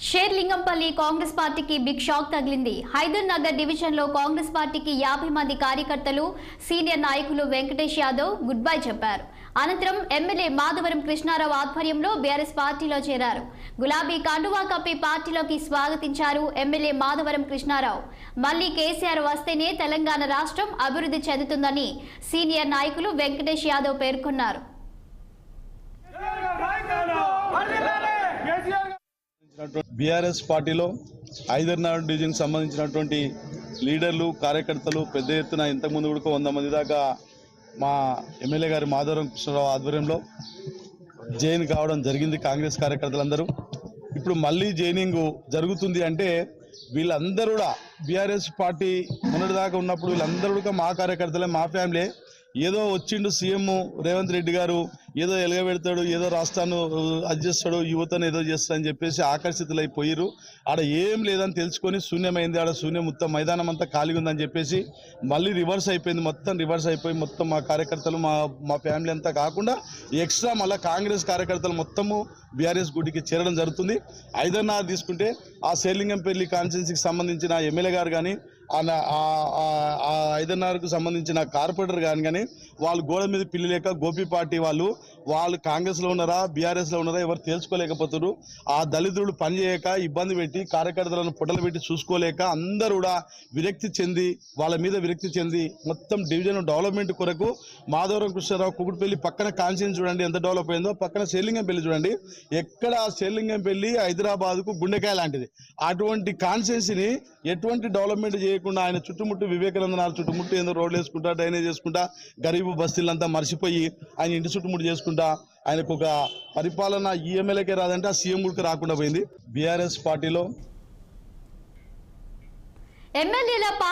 షేర్లింగంపల్లి కాంగ్రెస్ పార్టీకి big shock తగిలింది. Hyder Nagar division లో కాంగ్రెస్ పార్టీకి 50 మంది కార్యకర్తలు, సీనియర్ నాయకులు వెంకటేష్ యాదవ్ గుడ్ బై చెప్పారు. అనంతరం ఎమ్మెల్యే మాధవరం కృష్ణారావు ఆధ్వర్యంలో బీఆర్ఎస్ పార్టీలో చేరారు. గులాబీ కండువా కప్పి పార్టీలోకి స్వాగతించారు ఎమ్మెల్యే మాధవరం కృష్ణారావు. మళ్లీ కేసీఆర్ వస్తేనే తెలంగాణ రాష్ట్రం అభివృద్ధి చెందుతుందని సీనియర్ నాయకులు వెంకటేష్ యాదవ్ పేర్కొన్నారు. బీఆర్ఎస్ పార్టీలో హైదర్ నగర్ డివిజన్ సంబంధించినటువంటి లీడర్లు, కార్యకర్తలు పెద్ద ఎత్తున ఇంతకుముందు కూడా 100 మంది దాకా మా ఎమ్మెల్యే గారి మాధవరం కృష్ణారావు ఆధ్వర్యంలో జైన్ కావడం జరిగింది. కాంగ్రెస్ కార్యకర్తలందరూ ఇప్పుడు మళ్ళీ జైనింగ్ జరుగుతుంది అంటే వీళ్ళందరూ కూడా బీఆర్ఎస్ పార్టీ మొన్నటిదాకా ఉన్నప్పుడు వీళ్ళందరూ కూడా మా కార్యకర్తలే, మా ఫ్యామిలీ. ఏదో వచ్చిండు సీఎం రేవంత్ రెడ్డి గారు, ఏదో ఎలగబెడతాడు, ఏదో రాష్ట్రాన్ని అది చేస్తాడు, యువతను ఏదో చేస్తాడని చెప్పేసి ఆకర్షితులైపోయారు. ఆడ ఏం లేదని తెలుసుకొని శూన్యమైంది. ఆడ శూన్యం, మొత్తం మైదానం అంతా ఖాళీగా ఉందని చెప్పేసి మళ్ళీ రివర్స్ అయిపోయింది. మొత్తం రివర్స్ అయిపోయి మొత్తం మా కార్యకర్తలు, మా ఫ్యామిలీ అంతా కాకుండా ఎక్స్ట్రా మళ్ళీ కాంగ్రెస్ కార్యకర్తలు మొత్తము బీఆర్ఎస్ గుడికి చేరడం జరుగుతుంది. ఐదర్నగర్ తీసుకుంటే ఆ శేర్లింగంపల్లి కాన్స్టిట్యున్సీకి సంబంధించిన ఎమ్మెల్యే గారు కానీ, ఆ ఐదర్నగర్కు సంబంధించిన కార్పొరేటర్ కానీ వాళ్ళు గోడ మీద పిల్లి లేక గోపి పార్టీ వాళ్ళు కాంగ్రెస్లో ఉన్నారా, బీఆర్ఎస్లో ఉన్నారా ఎవరు తేల్చుకోలేకపోతున్నారు. ఆ దళితులు పనిచేయక ఇబ్బంది పెట్టి కార్యకర్తలను పొట్టలు పెట్టి చూసుకోలేక అందరూ కూడా వాళ్ళ మీద విరక్తి చెంది మొత్తం డివిజన్ డెవలప్మెంట్ కొరకు మాధవరం కృష్ణారావు కుకుట్పల్లి పక్కన కాన్స్టిట్యున్సీ చూడండి ఎంత డెవలప్ అయిందో, పక్కన శేర్లింగంపల్లి చూడండి ఎక్కడ శేర్లింగంపల్లి హైదరాబాద్కు గుండెకాయ లాంటిది. అటువంటి కాన్స్టిట్యున్సీని ఎటువంటి డెవలప్మెంట్ చేయకుండా ఆయన చుట్టుముట్టు వివేకానందనాలు చుట్టుముట్టు ఏదో రోడ్లు వేసుకుంటా, డ్రైనేజ్ చేసుకుంటా, గరీబు బస్తీలంతా మర్చిపోయి ఆయన ఇంటి చుట్టుముట్టు చేసుకుంటా ఆయనకు ఒక పరిపాలన ఈ ఎమ్మెల్యేకే రాదంటే ఆ సీఎం కూడా రాకుండా పోయింది. బీఆర్ఎస్ పార్టీలో ఎమ్మెల్యేల పార్టీ